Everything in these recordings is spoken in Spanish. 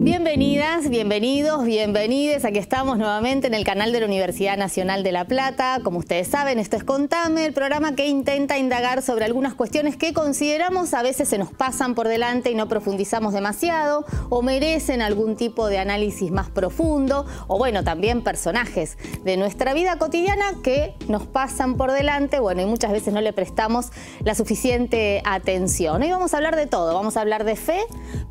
Bienvenidas, bienvenidos, bienvenides. Aquí estamos nuevamente en el canal de la Universidad Nacional de La Plata. Como ustedes saben, esto es Contame, el programa que intenta indagar sobre algunas cuestiones que consideramos a veces se nos pasan por delante y no profundizamos demasiado, o merecen algún tipo de análisis más profundo, o bueno, también personajes de nuestra vida cotidiana que nos pasan por delante, bueno, y muchas veces no le prestamos la suficiente atención. Hoy vamos a hablar de todo, vamos a hablar de fe,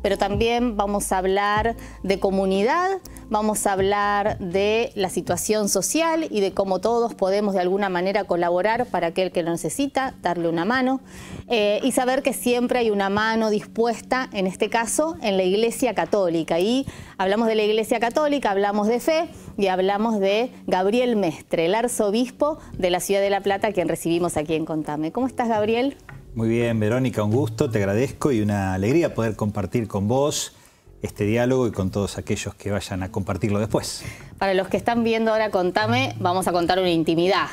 pero también vamos a hablar de comunidad, vamos a hablar de la situación social y de cómo todos podemos de alguna manera colaborar para aquel que lo necesita, darle una mano y saber que siempre hay una mano dispuesta, en este caso, en la Iglesia Católica. Y hablamos de la Iglesia Católica, hablamos de fe y hablamos de Gabriel Mestre, el arzobispo de la ciudad de La Plata, a quien recibimos aquí en Contame. ¿Cómo estás, Gabriel? Muy bien, Verónica, un gusto, te agradezco y una alegría poder compartir con vos este diálogo y con todos aquellos que vayan a compartirlo después. Para los que están viendo ahora Contame, vamos a contar una intimidad.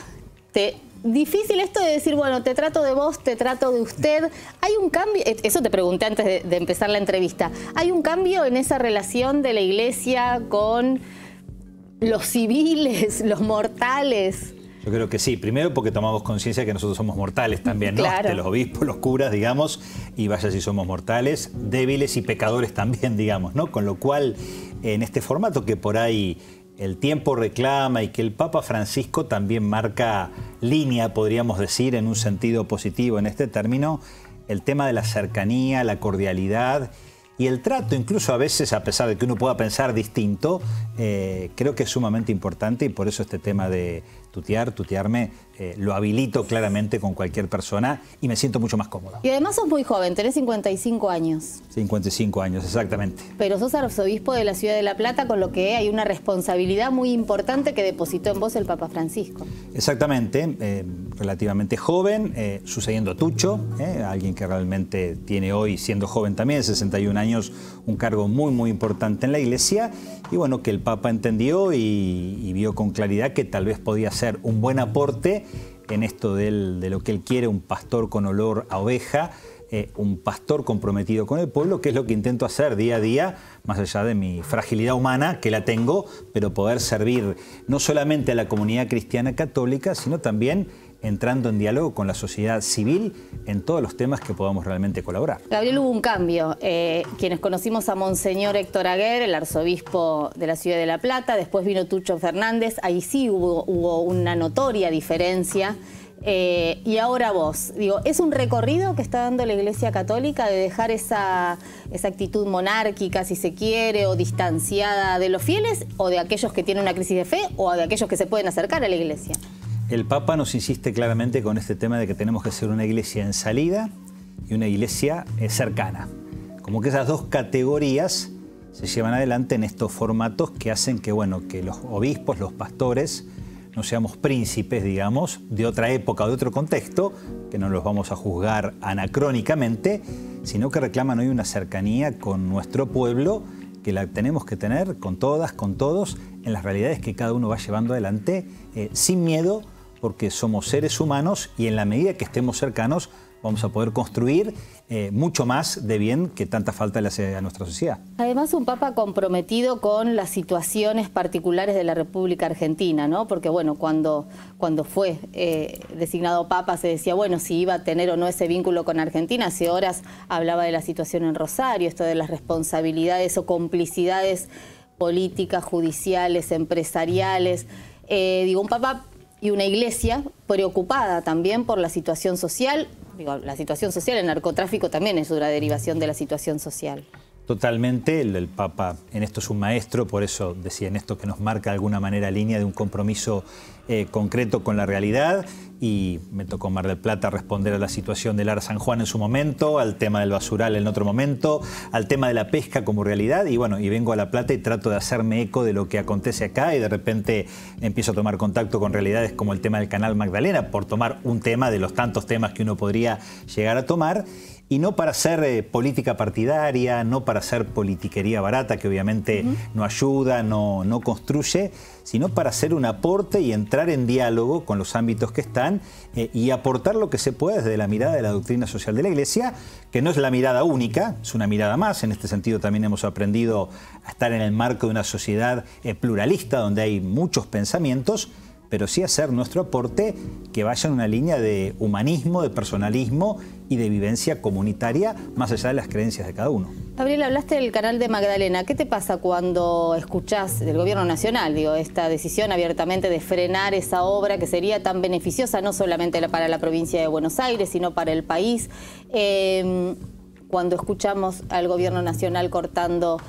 Difícil esto de decir, bueno, te trato de vos, te trato de usted. ¿Hay un cambio? Eso te pregunté antes de empezar la entrevista. ¿Hay un cambio en esa relación de la Iglesia con los civiles, los mortales? Yo creo que sí, primero porque tomamos conciencia que nosotros somos mortales también, ¿no? Claro. De los obispos, los curas, digamos, y vaya si somos mortales, débiles y pecadores también, digamos, ¿no? Con lo cual, en este formato que por ahí el tiempo reclama y que el Papa Francisco también marca línea, podríamos decir, en un sentido positivo en este término, el tema de la cercanía, la cordialidad y el trato, incluso a veces, a pesar de que uno pueda pensar distinto, creo que es sumamente importante y por eso este tema de tutearme, lo habilito claramente con cualquier persona y me siento mucho más cómodo. Y además sos muy joven, tenés 55 años. 55 años, exactamente. Pero sos arzobispo de la ciudad de La Plata, con lo que hay una responsabilidad muy importante que depositó en vos el Papa Francisco. Exactamente, relativamente joven, sucediendo a Tucho, alguien que realmente tiene hoy, siendo joven también, 61 años, un cargo muy, muy importante en la Iglesia. Y bueno, que el Papa entendió y vio con claridad que tal vez podía ser un buen aporte en esto de lo que él quiere, un pastor con olor a oveja, un pastor comprometido con el pueblo, que es lo que intento hacer día a día, más allá de mi fragilidad humana, que la tengo, pero poder servir no solamente a la comunidad cristiana católica, sino también entrando en diálogo con la sociedad civil en todos los temas que podamos realmente colaborar. Gabriel, hubo un cambio. Quienes conocimos a Monseñor Héctor Aguer, el arzobispo de la ciudad de La Plata, después vino Tucho Fernández, ahí sí hubo una notoria diferencia. Y ahora vos, digo, ¿es un recorrido que está dando la Iglesia Católica de dejar esa actitud monárquica, si se quiere, o distanciada de los fieles, o de aquellos que tienen una crisis de fe, o de aquellos que se pueden acercar a la Iglesia? El Papa nos insiste claramente con este tema de que tenemos que ser una iglesia en salida y una iglesia cercana. Como que esas dos categorías se llevan adelante en estos formatos que hacen que, bueno, que los obispos, los pastores, no seamos príncipes, digamos, de otra época o de otro contexto, que no los vamos a juzgar anacrónicamente, sino que reclaman hoy una cercanía con nuestro pueblo que la tenemos que tener con todas, con todos, en las realidades que cada uno va llevando adelante sin miedo, porque somos seres humanos y en la medida que estemos cercanos vamos a poder construir mucho más de bien que tanta falta le hace a nuestra sociedad. Además, un Papa comprometido con las situaciones particulares de la República Argentina, ¿no? Porque, bueno, cuando fue designado Papa se decía, bueno, si iba a tener o no ese vínculo con Argentina. Hace horas hablaba de la situación en Rosario, esto de las responsabilidades o complicidades políticas, judiciales, empresariales. Digo, un Papa y una Iglesia preocupada también por la situación social. Digo, la situación social, el narcotráfico también es una derivación de la situación social. Totalmente, el Papa en esto es un maestro, por eso decía en esto que nos marca de alguna manera línea de un compromiso concreto con la realidad, y me tocó Mar del Plata responder a la situación del Ar San Juan en su momento, al tema del basural en otro momento, al tema de la pesca como realidad, y bueno, y vengo a La Plata y trato de hacerme eco de lo que acontece acá, y de repente empiezo a tomar contacto con realidades como el tema del Canal Magdalena, por tomar un tema de los tantos temas que uno podría llegar a tomar. y no para hacer política partidaria, no para hacer politiquería barata, que obviamente no ayuda, no construye, sino para hacer un aporte y entrar en diálogo con los ámbitos que están y aportar lo que se puede desde la mirada de la doctrina social de la Iglesia, que no es la mirada única, es una mirada más. En este sentido también hemos aprendido a estar en el marco de una sociedad pluralista, donde hay muchos pensamientos, pero sí hacer nuestro aporte que vaya en una línea de humanismo, de personalismo y de vivencia comunitaria, más allá de las creencias de cada uno. Gabriel, hablaste del canal de Magdalena. ¿Qué te pasa cuando escuchás del gobierno nacional, esta decisión abiertamente de frenar esa obra que sería tan beneficiosa no solamente para la provincia de Buenos Aires, sino para el país? Cuando escuchamos al gobierno nacional cortando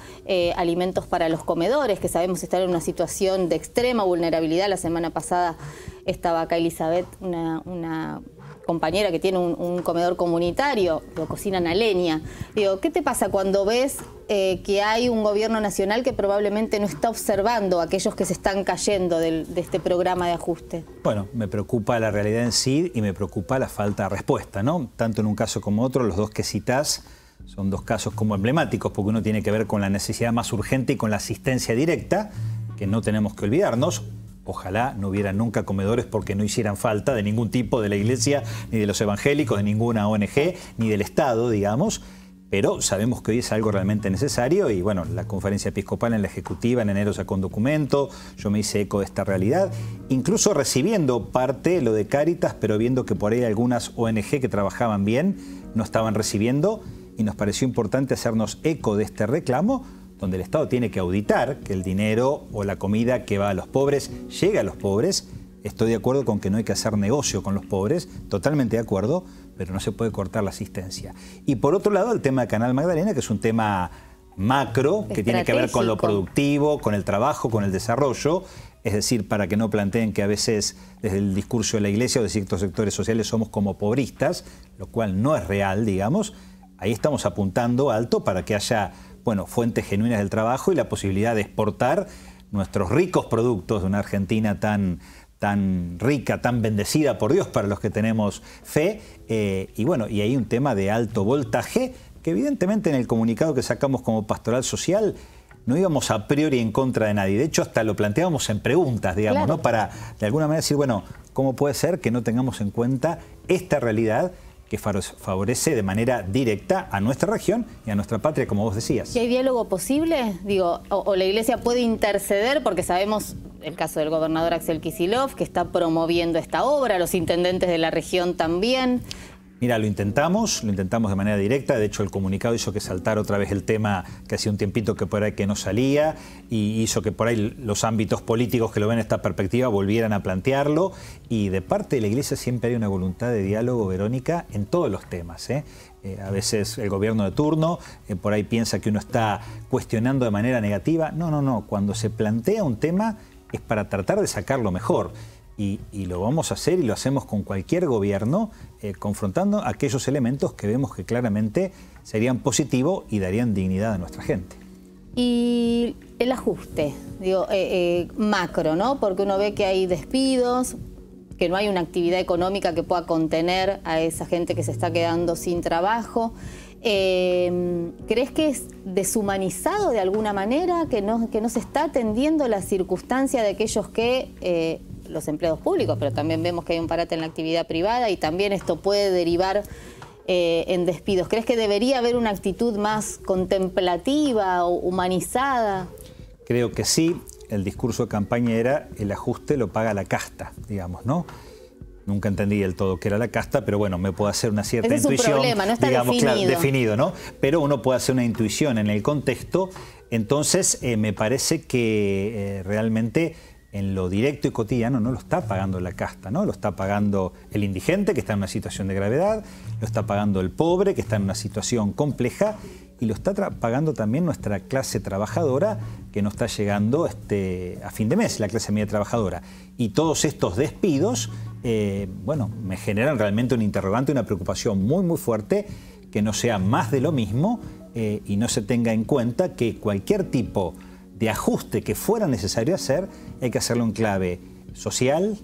alimentos para los comedores, que sabemos estar en una situación de extrema vulnerabilidad. La semana pasada estaba acá Elizabeth, una compañera que tiene un comedor comunitario, lo cocinan a leña. Digo, ¿qué te pasa cuando ves que hay un gobierno nacional que probablemente no está observando a aquellos que se están cayendo de este programa de ajuste? Bueno, me preocupa la realidad en sí y me preocupa la falta de respuesta, ¿no? Tanto en un caso como otro, los dos que citás son dos casos como emblemáticos, porque uno tiene que ver con la necesidad más urgente y con la asistencia directa, que no tenemos que olvidarnos. Ojalá no hubiera nunca comedores porque no hicieran falta de ningún tipo de la Iglesia, ni de los evangélicos, de ninguna ONG, ni del Estado, digamos. Pero sabemos que hoy es algo realmente necesario y bueno, la conferencia episcopal en la ejecutiva en enero sacó un documento, yo me hice eco de esta realidad, incluso recibiendo parte lo de Cáritas, pero viendo que por ahí algunas ONG que trabajaban bien no estaban recibiendo y nos pareció importante hacernos eco de este reclamo, donde el Estado tiene que auditar que el dinero o la comida que va a los pobres llega a los pobres. Estoy de acuerdo con que no hay que hacer negocio con los pobres, totalmente de acuerdo, pero no se puede cortar la asistencia. Y por otro lado, el tema de Canal Magdalena, que es un tema macro, que tiene que ver con lo productivo, con el trabajo, con el desarrollo, es decir, para que no planteen que a veces desde el discurso de la Iglesia o de ciertos sectores sociales somos como pobristas, lo cual no es real, digamos. Ahí estamos apuntando alto para que haya, bueno, fuentes genuinas del trabajo y la posibilidad de exportar nuestros ricos productos de una Argentina tan rica, tan bendecida por Dios para los que tenemos fe. Y bueno, y hay un tema de alto voltaje que evidentemente en el comunicado que sacamos como Pastoral Social no íbamos a priori en contra de nadie. De hecho, hasta lo planteábamos en preguntas, digamos, claro, ¿no? Para de alguna manera decir, bueno, ¿cómo puede ser que no tengamos en cuenta esta realidad que favorece de manera directa a nuestra región y a nuestra patria, como vos decías? ¿Y hay diálogo posible? Digo, o la Iglesia puede interceder, porque sabemos el caso del gobernador Axel Kicillof, que está promoviendo esta obra, los intendentes de la región también. Mira, lo intentamos de manera directa. De hecho, el comunicado hizo que saltara otra vez el tema que hacía un tiempito que por ahí que no salía y hizo que por ahí los ámbitos políticos que lo ven en esta perspectiva volvieran a plantearlo. Y de parte de la Iglesia siempre hay una voluntad de diálogo, Verónica, en todos los temas, ¿eh? A veces el gobierno de turno por ahí piensa que uno está cuestionando de manera negativa. No. Cuando se plantea un tema es para tratar de sacarlo mejor. Y lo vamos a hacer y lo hacemos con cualquier gobierno, confrontando aquellos elementos que vemos que claramente serían positivos y darían dignidad a nuestra gente. Y el ajuste, digo, macro, ¿no? Porque uno ve que hay despidos, que no hay una actividad económica que pueda contener a esa gente que se está quedando sin trabajo. ¿Crees que es deshumanizado de alguna manera, que no se está atendiendo la circunstancia de aquellos que... los empleados públicos, pero también vemos que hay un parate en la actividad privada y también esto puede derivar en despidos? ¿Crees que debería haber una actitud más contemplativa o humanizada? Creo que sí. El discurso de campaña era el ajuste lo paga la casta, digamos, ¿no? Nunca entendí del todo qué era la casta, pero bueno, me puedo hacer una cierta intuición. Es un problema, no está digamos, definido. Claro, definido, ¿no? Pero uno puede hacer una intuición en el contexto. Entonces, me parece que realmente en lo directo y cotidiano no lo está pagando la casta, ¿no? Lo está pagando el indigente, que está en una situación de gravedad, lo está pagando el pobre, que está en una situación compleja, y lo está pagando también nuestra clase trabajadora, que no está llegando a fin de mes, la clase media trabajadora. Y todos estos despidos, bueno, me generan realmente un interrogante, una preocupación muy, muy fuerte, que no sea más de lo mismo y no se tenga en cuenta que cualquier tipo de ajuste que fuera necesario hacer, hay que hacerlo en clave social,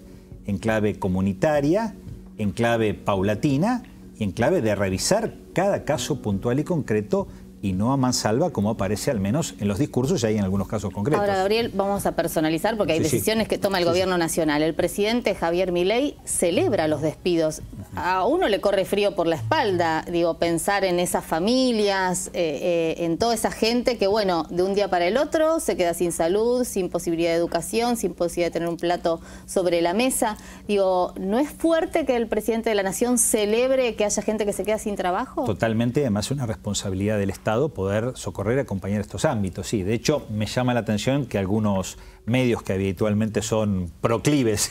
en clave comunitaria, en clave paulatina y en clave de revisar cada caso puntual y concreto y no a mansalva como aparece al menos en los discursos y hay en algunos casos concretos. Ahora, Gabriel, vamos a personalizar porque hay decisiones que toma el gobierno nacional. El presidente Javier Milei celebra los despidos. A uno le corre frío por la espalda, digo, pensar en esas familias, en toda esa gente que, bueno, de un día para el otro se queda sin salud, sin posibilidad de educación, sin posibilidad de tener un plato sobre la mesa. Digo, ¿no es fuerte que el presidente de la Nación celebre que haya gente que se queda sin trabajo? Totalmente, además es una responsabilidad del Estado poder socorrer y acompañar estos ámbitos. Sí, de hecho me llama la atención que algunos medios que habitualmente son proclives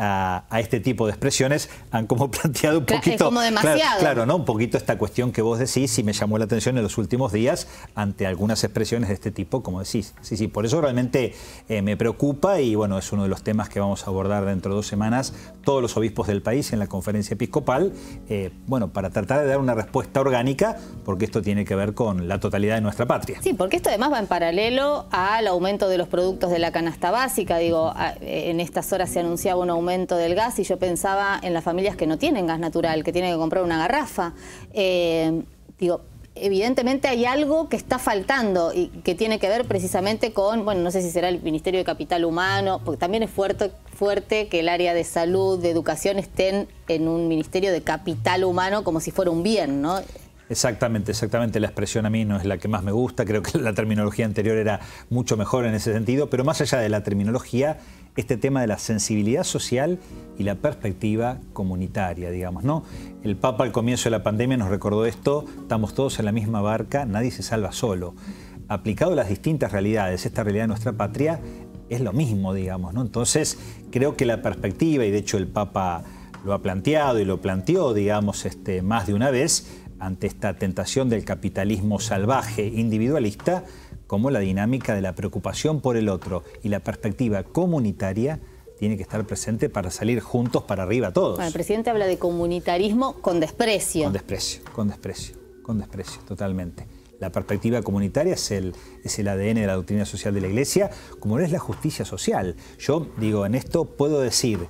a este tipo de expresiones han como planteado un poquito... Es como demasiado. Claro, ¿no? Un poquito esta cuestión que vos decís y me llamó la atención en los últimos días ante algunas expresiones de este tipo, como decís. Sí, por eso realmente me preocupa y bueno, es uno de los temas que vamos a abordar dentro de 2 semanas todos los obispos del país en la conferencia episcopal, bueno, para tratar de dar una respuesta orgánica, porque esto tiene que ver con la totalidad de nuestra patria. Sí, porque esto además va en paralelo al aumento de los productos de la canasta básica. Digo, en estas horas se anunciaba un aumento del gas y yo pensaba en las familias que no tienen gas natural, que tienen que comprar una garrafa. Digo, evidentemente hay algo que está faltando y que tiene que ver precisamente con, bueno, no sé si será el Ministerio de Capital Humano, porque también es fuerte que el área de salud, de educación estén en un Ministerio de Capital Humano como si fuera un bien, ¿no? Exactamente. La expresión a mí no es la que más me gusta, creo que la terminología anterior era mucho mejor en ese sentido, pero más allá de la terminología, este tema de la sensibilidad social y la perspectiva comunitaria, digamos, ¿no? El Papa al comienzo de la pandemia nos recordó esto, estamos todos en la misma barca, nadie se salva solo. Aplicado a las distintas realidades, esta realidad de nuestra patria es lo mismo, digamos, ¿no? Entonces, creo que la perspectiva, y de hecho el Papa lo ha planteado y lo planteó, digamos, más de una vez, ante esta tentación del capitalismo salvaje individualista, como la dinámica de la preocupación por el otro y la perspectiva comunitaria tiene que estar presente para salir juntos para arriba todos. Bueno, el presidente habla de comunitarismo con desprecio. Con desprecio, totalmente. La perspectiva comunitaria es el ADN de la doctrina social de la Iglesia, como es la justicia social. Yo digo, en esto puedo decir,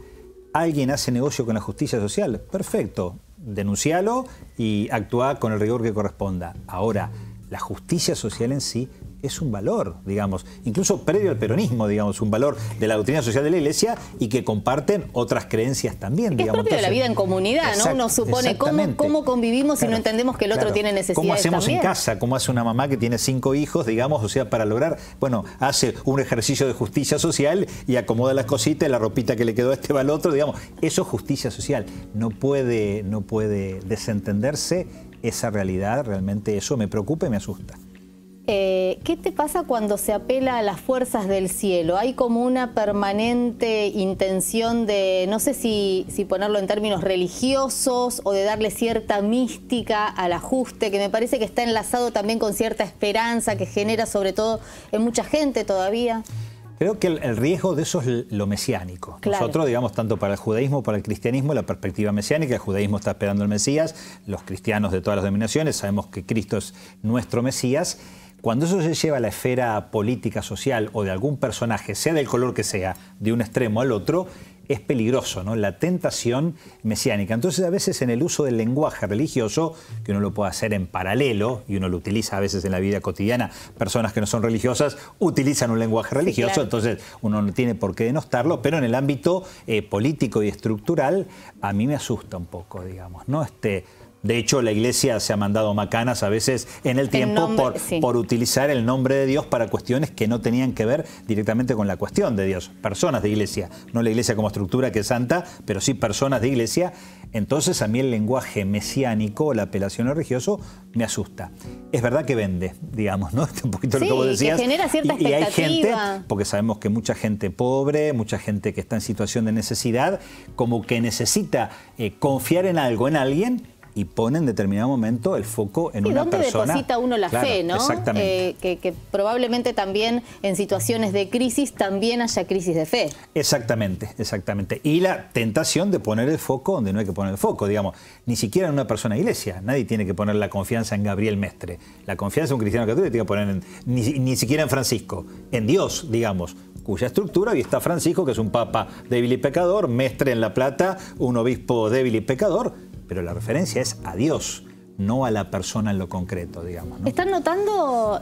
¿alguien hace negocio con la justicia social? Perfecto, denuncialo y actúa con el rigor que corresponda. Ahora, la justicia social en sí es un valor, digamos, incluso previo al peronismo, digamos, un valor de la doctrina social de la Iglesia y que comparten otras creencias también. Es propio de la vida en comunidad, ¿no? Uno supone cómo convivimos y no entendemos que el otro tiene necesidades ¿Cómo hacemos también? En casa? ¿Cómo hace una mamá que tiene 5 hijos, digamos, o sea, para lograr, bueno, hace un ejercicio de justicia social y acomoda las cositas, la ropita que le quedó a este va al otro, digamos, eso es justicia social. No puede desentenderse esa realidad, realmente eso me preocupa y me asusta. ¿Qué te pasa cuando se apela a las fuerzas del cielo? Hay como una permanente intención de, no sé si ponerlo en términos religiosos o de darle cierta mística al ajuste, que me parece que está enlazado también con cierta esperanza que genera sobre todo en mucha gente todavía. Creo que el riesgo de eso es lo mesiánico. Claro. Nosotros, digamos, tanto para el judaísmo como para el cristianismo, la perspectiva mesiánica, el judaísmo está esperando al Mesías, los cristianos de todas las denominaciones sabemos que Cristo es nuestro Mesías. Cuando eso se lleva a la esfera política, social o de algún personaje, sea del color que sea, de un extremo al otro, es peligroso, ¿no? La tentación mesiánica. Entonces, a veces en el uso del lenguaje religioso, que uno lo puede hacer en paralelo, y uno lo utiliza a veces en la vida cotidiana, personas que no son religiosas utilizan un lenguaje religioso, sí, claro. Entonces uno no tiene por qué denostarlo, pero en el ámbito político y estructural, a mí me asusta un poco, digamos, ¿no? De hecho, la Iglesia se ha mandado macanas a veces en el tiempo por utilizar el nombre de Dios para cuestiones que no tenían que ver directamente con la cuestión de Dios. Personas de Iglesia, no la Iglesia como estructura que es santa, pero sí personas de Iglesia. Entonces a mí el lenguaje mesiánico, la apelación religioso, me asusta. Es verdad que vende, digamos, ¿no? Un poquito lo que vos decías. Que genera cierta expectativa. Y hay gente, porque sabemos que mucha gente pobre, mucha gente que está en situación de necesidad, como que necesita confiar en algo, en alguien, y pone en determinado momento el foco en una persona. ¿Dónde deposita uno la fe, no? Exactamente. Que probablemente también en situaciones de crisis también haya crisis de fe. Exactamente. Y la tentación de poner el foco donde no hay que poner el foco, digamos. Ni siquiera en una persona de iglesia. Nadie tiene que poner la confianza en Gabriel Mestre. La confianza en un cristiano católico tiene que poner ni siquiera en Francisco. En Dios, digamos, cuya estructura hoy está Francisco, que es un papa débil y pecador, Mestre en La Plata, un obispo débil y pecador. pero la referencia es a Dios, no a la persona en lo concreto, digamos, ¿no? ¿Están notando,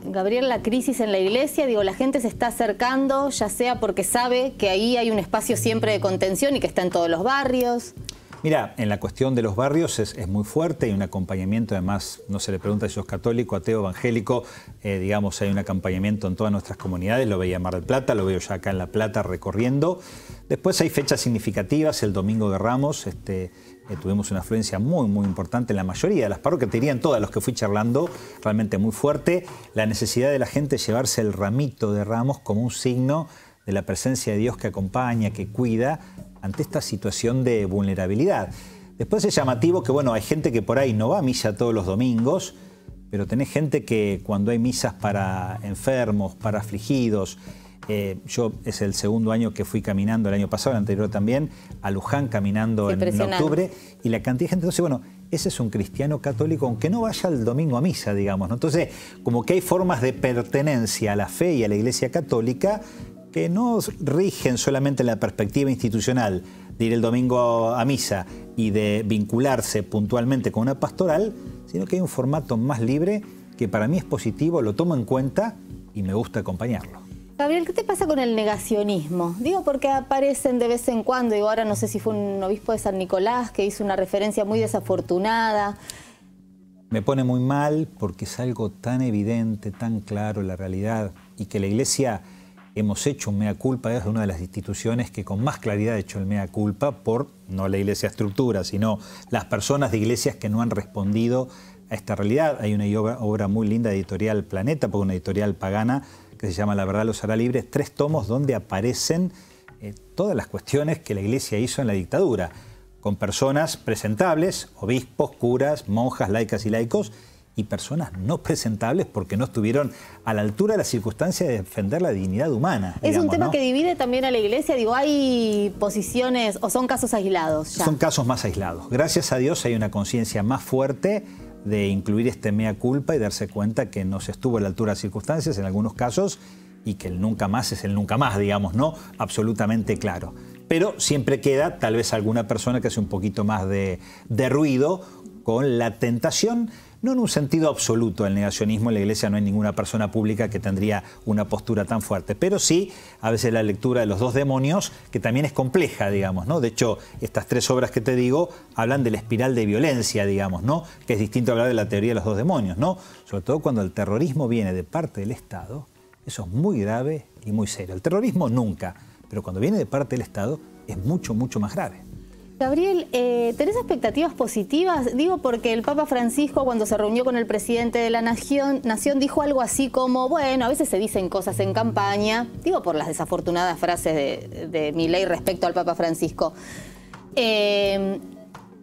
Gabriel, la crisis en la iglesia? Digo, la gente se está acercando, ya sea porque sabe que ahí hay un espacio siempre de contención y que está en todos los barrios. Mira, en la cuestión de los barrios es muy fuerte, hay un acompañamiento, además no se le pregunta si sos católico, ateo, evangélico, digamos, hay un acompañamiento en todas nuestras comunidades, lo veía en Mar del Plata, lo veo ya acá en La Plata recorriendo. Después hay fechas significativas, el Domingo de Ramos, tuvimos una afluencia muy importante en la mayoría de las parroquias, te dirían todas los que fui charlando, realmente muy fuerte. La necesidad de la gente de llevarse el ramito de ramos como un signo de la presencia de Dios que acompaña, que cuida ante esta situación de vulnerabilidad. Después es llamativo que, bueno, hay gente que por ahí no va a misa todos los domingos, pero tenés gente que cuando hay misas para enfermos, para afligidos, yo es el segundo año que fui caminando, el año pasado, el anterior también, a Luján caminando en octubre, y la cantidad de gente, entonces, bueno, ese es un cristiano católico, aunque no vaya el domingo a misa, digamos, ¿no? Entonces, como que hay formas de pertenencia a la fe y a la Iglesia Católica que no rigen solamente en la perspectiva institucional de ir el domingo a misa y de vincularse puntualmente con una pastoral, sino que hay un formato más libre que para mí es positivo, lo tomo en cuenta y me gusta acompañarlo. Gabriel, ¿qué te pasa con el negacionismo? Digo, porque aparecen de vez en cuando, digo, ahora no sé si fue un obispo de San Nicolás que hizo una referencia muy desafortunada. Me pone muy mal porque es algo tan evidente, tan claro la realidad, y que la Iglesia hemos hecho un mea culpa, es una de las instituciones que con más claridad ha hecho el mea culpa por, no la Iglesia estructura, sino las personas de iglesias que no han respondido a esta realidad. Hay una obra muy linda de Editorial Planeta, porque una editorial pagana, que se llama La verdad los hará libres, 3 tomos donde aparecen todas las cuestiones que la Iglesia hizo en la dictadura, con personas presentables, obispos, curas, monjas, laicas y laicos, y personas no presentables porque no estuvieron a la altura de las circunstancias de defender la dignidad humana. Es digamos, un tema, ¿no?, que divide también a la Iglesia. Digo, ¿hay posiciones o son casos aislados ya? Son casos más aislados. Gracias a Dios hay una conciencia más fuerte de incluir este mea culpa y darse cuenta que no se estuvo a la altura de las circunstancias en algunos casos y que el nunca más es el nunca más, digamos, ¿no? Absolutamente claro. Pero siempre queda tal vez alguna persona que hace un poquito más de ruido con la tentación. No en un sentido absoluto del negacionismo, en la Iglesia no hay ninguna persona pública que tendría una postura tan fuerte, pero sí a veces la lectura de los 2 demonios, que también es compleja, digamos, ¿no? De hecho, estas 3 obras que te digo hablan de la espiral de violencia, digamos, ¿no? Que es distinto a hablar de la teoría de los 2 demonios, ¿no? Sobre todo cuando el terrorismo viene de parte del Estado, eso es muy grave y muy serio. El terrorismo nunca, pero cuando viene de parte del Estado es mucho más grave. Gabriel, ¿tenés expectativas positivas? Digo, porque el Papa Francisco, cuando se reunió con el presidente de la Nación, dijo algo así como, bueno, a veces se dicen cosas en campaña, digo por las desafortunadas frases de Milei respecto al Papa Francisco, que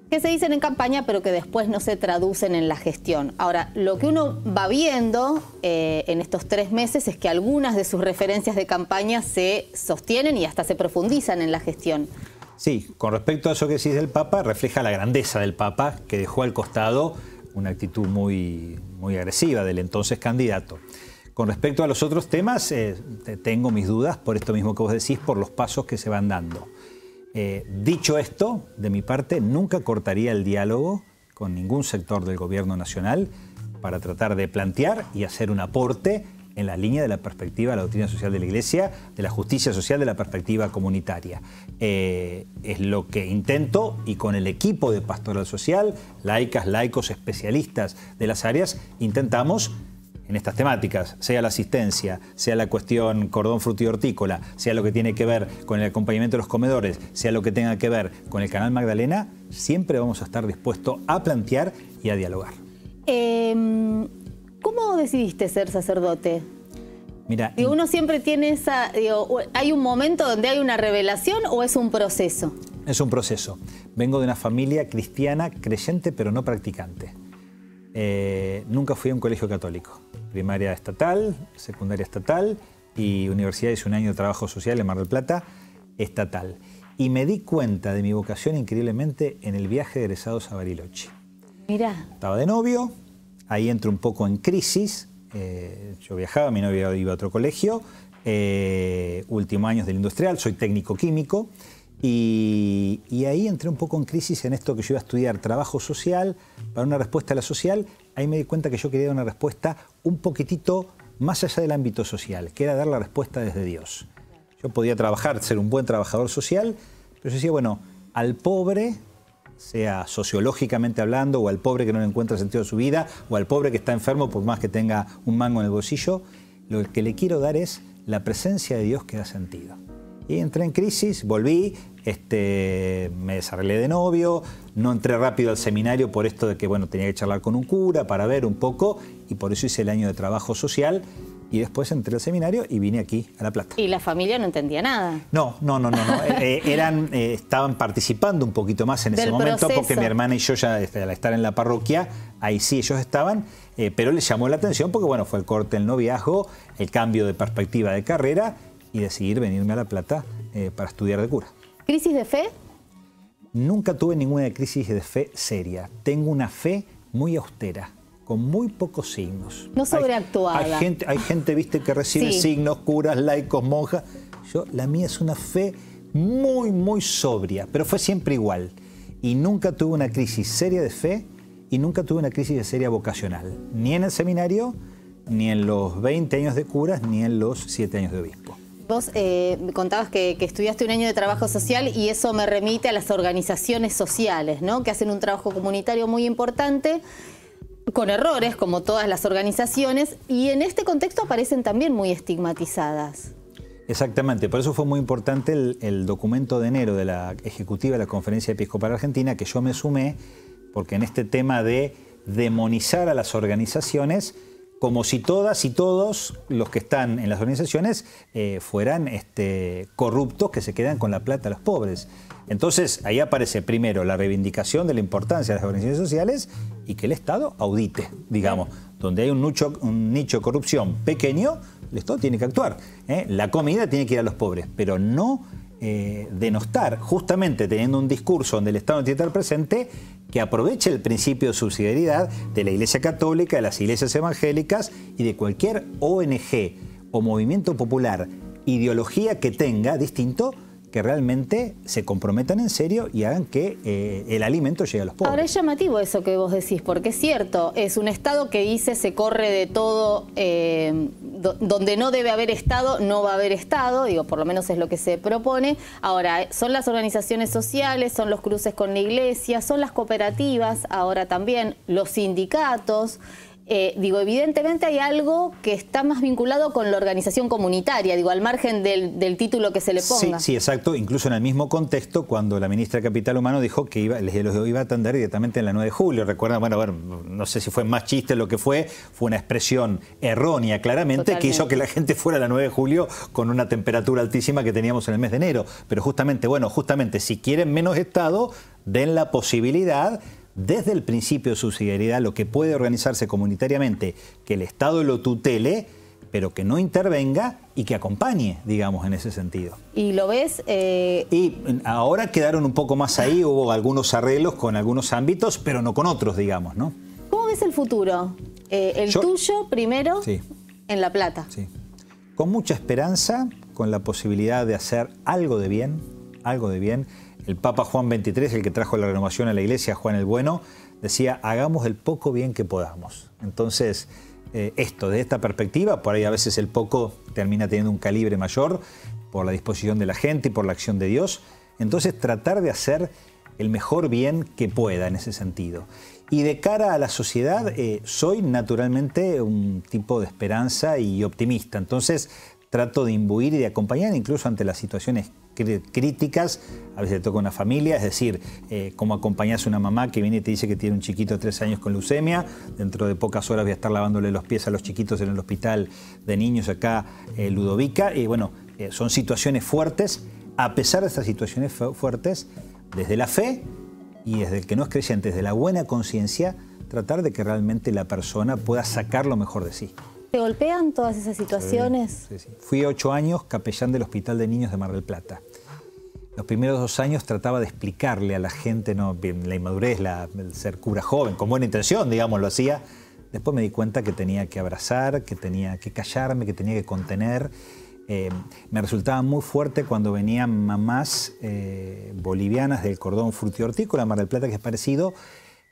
se dicen en campaña pero que después no se traducen en la gestión. Ahora, lo que uno va viendo en estos 3 meses es que algunas de sus referencias de campaña se sostienen y hasta se profundizan en la gestión. Sí, con respecto a eso que decís del Papa, refleja la grandeza del Papa, que dejó al costado una actitud muy agresiva del entonces candidato. Con respecto a los otros temas, tengo mis dudas, por esto mismo que vos decís, por los pasos que se van dando. Dicho esto, de mi parte, nunca cortaría el diálogo con ningún sector del gobierno nacional para tratar de plantear y hacer un aporte en la línea de la perspectiva de la doctrina social de la Iglesia, de la justicia social, de la perspectiva comunitaria. Es lo que intento, y con el equipo de Pastoral Social, laicas, laicos, especialistas de las áreas, intentamos en estas temáticas, sea la asistencia, sea la cuestión cordón frutícola, sea lo que tiene que ver con el acompañamiento de los comedores, sea lo que tenga que ver con el Canal Magdalena, siempre vamos a estar dispuestos a plantear y a dialogar. ¿Cómo decidiste ser sacerdote? Mira, digo, uno siempre tiene esa... Digo, ¿hay un momento donde hay una revelación o es un proceso? Es un proceso. Vengo de una familia cristiana, creyente, pero no practicante. Nunca fui a un colegio católico. Primaria estatal, secundaria estatal y universidad. Hice un año de trabajo social en Mar del Plata, estatal. Y me di cuenta de mi vocación increíblemente en el viaje de egresados a Bariloche. Mirá. Estaba de novio, ahí entro un poco en crisis. Yo viajaba, mi novia iba a otro colegio, último año del industrial, soy técnico químico, Y ahí entré un poco en crisis en esto que yo iba a estudiar trabajo social, para una respuesta a la social. Ahí me di cuenta que yo quería dar una respuesta un poquitito más allá del ámbito social, que era dar la respuesta desde Dios. Yo podía trabajar, ser un buen trabajador social, pero yo decía, bueno, al pobre, sea sociológicamente hablando, o al pobre que no le encuentra sentido a su vida, o al pobre que está enfermo por más que tenga un mango en el bolsillo, lo que le quiero dar es la presencia de Dios que da sentido. Y entré en crisis, volví, me desarreglé de novio, no entré rápido al seminario por esto de que, bueno, tenía que charlar con un cura para ver un poco, y por eso hice el año de trabajo social, y después entré al seminario y vine aquí a La Plata. ¿Y la familia no entendía nada? No. Estaban participando un poquito más en ese momento, porque mi hermana y yo ya, al estar en la parroquia, ahí sí ellos estaban, pero les llamó la atención porque, bueno, fue el corte del noviazgo, el cambio de perspectiva de carrera, y decidir venirme a La Plata para estudiar de cura. ¿Crisis de fe? Nunca tuve ninguna crisis de fe seria. Tengo una fe muy austera, con muy pocos signos. No sobreactuada. Hay gente, viste, que recibe signos, curas, laicos, monjas. La mía es una fe muy, muy sobria, pero fue siempre igual. Y nunca tuve una crisis seria de fe y nunca tuve una crisis de seria vocacional. Ni en el seminario, ni en los 20 años de curas, ni en los 7 años de obispo. Vos me contabas que estudiaste un año de trabajo social y eso me remite a las organizaciones sociales, ¿no? Que hacen un trabajo comunitario muy importante, con errores, como todas las organizaciones, y en este contexto aparecen también muy estigmatizadas. Exactamente, por eso fue muy importante el documento de enero de la ejecutiva de la Conferencia Episcopal Argentina, que yo me sumé, porque en este tema de demonizar a las organizaciones, como si todas y todos los que están en las organizaciones fueran corruptos que se quedan con la plata de los pobres. Entonces ahí aparece primero la reivindicación de la importancia de las organizaciones sociales y que el Estado audite, digamos. Donde hay un nicho de corrupción pequeño, el Estado tiene que actuar. La comida tiene que ir a los pobres, pero no denostar, justamente teniendo un discurso donde el Estado no tiene que estar presente, que aproveche el principio de subsidiariedad de la Iglesia Católica, de las iglesias evangélicas y de cualquier ONG o movimiento popular, ideología que tenga distinto, que realmente se comprometan en serio y hagan que el alimento llegue a los pobres. Ahora es llamativo eso que vos decís, porque es cierto, es un Estado que dice se corre de todo, donde no debe haber Estado, no va a haber Estado, digo, por lo menos es lo que se propone. Ahora, son las organizaciones sociales, son los cruces con la Iglesia, son las cooperativas, ahora también los sindicatos. Digo, evidentemente hay algo que está más vinculado con la organización comunitaria, digo, al margen del título que se le ponga. Sí, exacto. Incluso en el mismo contexto, cuando la ministra de Capital Humano dijo que los iba a atender directamente en la 9 de julio. Recuerdan, bueno, a ver, no sé si fue más chiste lo que fue una expresión errónea, claramente, totalmente, que hizo que la gente fuera a la 9 de julio con una temperatura altísima que teníamos en el mes de enero. Pero justamente, si quieren menos Estado, den la posibilidad desde el principio de subsidiariedad, lo que puede organizarse comunitariamente, que el Estado lo tutele, pero que no intervenga y que acompañe, digamos, en ese sentido. ¿Y lo ves? Y ahora quedaron un poco más ahí, hubo algunos arreglos con algunos ámbitos, pero no con otros, digamos, ¿no? ¿Cómo ves el futuro? Tuyo primero, sí, en La Plata. Sí. Con mucha esperanza, con la posibilidad de hacer algo de bien, algo de bien. El Papa Juan XXIII, el que trajo la renovación a la Iglesia, Juan el Bueno, decía, hagamos el poco bien que podamos. Entonces, desde esta perspectiva, por ahí a veces el poco termina teniendo un calibre mayor por la disposición de la gente y por la acción de Dios. Entonces, tratar de hacer el mejor bien que pueda en ese sentido. Y de cara a la sociedad, soy naturalmente un tipo de esperanza y optimista. Entonces, trato de imbuir y de acompañar incluso ante las situaciones críticas. A veces toca una familia, es decir, cómo acompañás a una mamá que viene y te dice que tiene un chiquito de 3 años con leucemia, dentro de pocas horas voy a estar lavándole los pies a los chiquitos en el hospital de niños acá, Ludovica, y bueno, son situaciones fuertes. A pesar de estas situaciones fuertes, desde la fe y desde el que no es creyente, desde la buena conciencia, tratar de que realmente la persona pueda sacar lo mejor de sí. ¿Te golpean todas esas situaciones? Sí, sí. Fui 8 años capellán del Hospital de Niños de Mar del Plata. Los primeros 2 años trataba de explicarle a la gente, ¿no?, la inmadurez, el ser cura joven, con buena intención, digamos, lo hacía. Después me di cuenta que tenía que abrazar, que tenía que callarme, que tenía que contener. me resultaba muy fuerte cuando venían mamás bolivianas del cordón frutihortícola, Mar del Plata, que es parecido,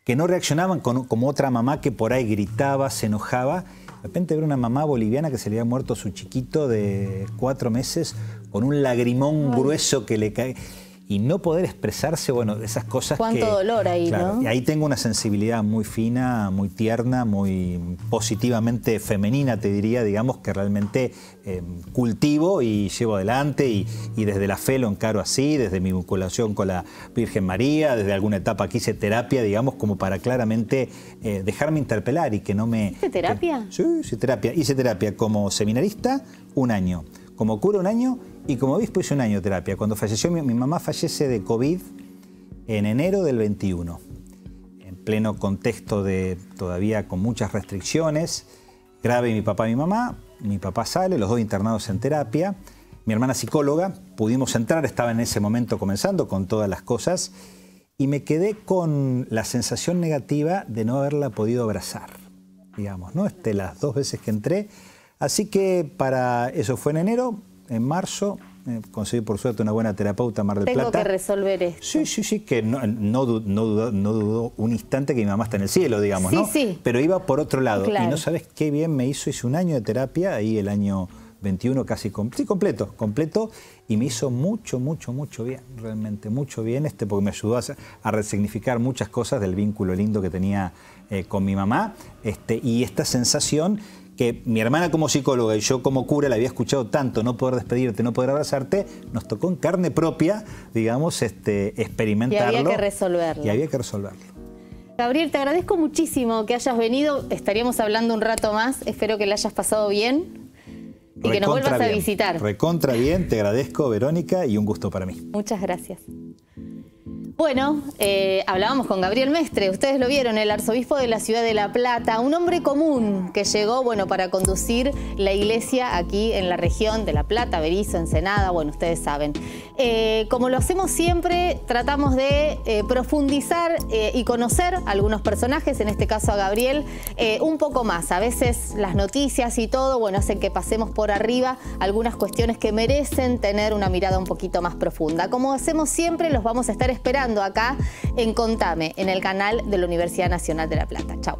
que no reaccionaban como otra mamá que por ahí gritaba, se enojaba. De repente ver una mamá boliviana que se le había muerto su chiquito de 4 meses con un lagrimón grueso que le cae y no poder expresarse, bueno, esas cosas. Cuánto dolor ahí, claro, ¿no? Y ahí tengo una sensibilidad muy fina, muy tierna, muy positivamente femenina, te diría, digamos, que realmente cultivo y llevo adelante y desde la fe lo encaro así, desde mi vinculación con la Virgen María, desde alguna etapa que hice terapia, digamos, como para claramente dejarme interpelar y que no me... ¿Hiciste terapia? Sí, hice terapia. Hice terapia como seminarista 1 año, como cura 1 año y como obispo hice 1 año de terapia. Cuando falleció, mi mamá fallece de COVID en enero del 21, en pleno contexto de todavía con muchas restricciones, grave mi papá y mi mamá. Mi papá sale, los 2 internados en terapia. Mi hermana psicóloga, pudimos entrar, estaba en ese momento comenzando con todas las cosas y me quedé con la sensación negativa de no haberla podido abrazar, digamos, ¿no? Las 2 veces que entré. Así que para eso fue en enero. En marzo conseguí por suerte una buena terapeuta en Mar del Plata. Tengo que resolver esto. Sí, que no dudó un instante que mi mamá está en el cielo, digamos, ¿no? Sí. Pero iba por otro lado. Claro. Y no sabes qué bien me hizo. Hice 1 año de terapia, ahí el año 21 casi completo. Y me hizo mucho bien, realmente mucho bien, porque me ayudó a resignificar muchas cosas del vínculo lindo que tenía con mi mamá. Y esta sensación que mi hermana como psicóloga y yo como cura la había escuchado tanto, no poder despedirte, no poder abrazarte, nos tocó en carne propia, digamos, experimentarlo. Y había que resolverlo. Gabriel, te agradezco muchísimo que hayas venido. Estaríamos hablando un rato más. Espero que la hayas pasado bien y que nos vuelvas a visitar. Recontra bien, te agradezco, Verónica, y un gusto para mí. Muchas gracias. Bueno, hablábamos con Gabriel Mestre, ustedes lo vieron, el arzobispo de la ciudad de La Plata, un hombre común que llegó, bueno, para conducir la iglesia aquí en la región de La Plata, Berisso, Ensenada, bueno, ustedes saben. Como lo hacemos siempre, tratamos de profundizar y conocer a algunos personajes, en este caso a Gabriel, un poco más. A veces las noticias y todo, bueno, hacen que pasemos por arriba algunas cuestiones que merecen tener una mirada un poquito más profunda. Como hacemos siempre, los vamos a estar esperando acá en Contame, en el canal de la Universidad Nacional de La Plata. Chau.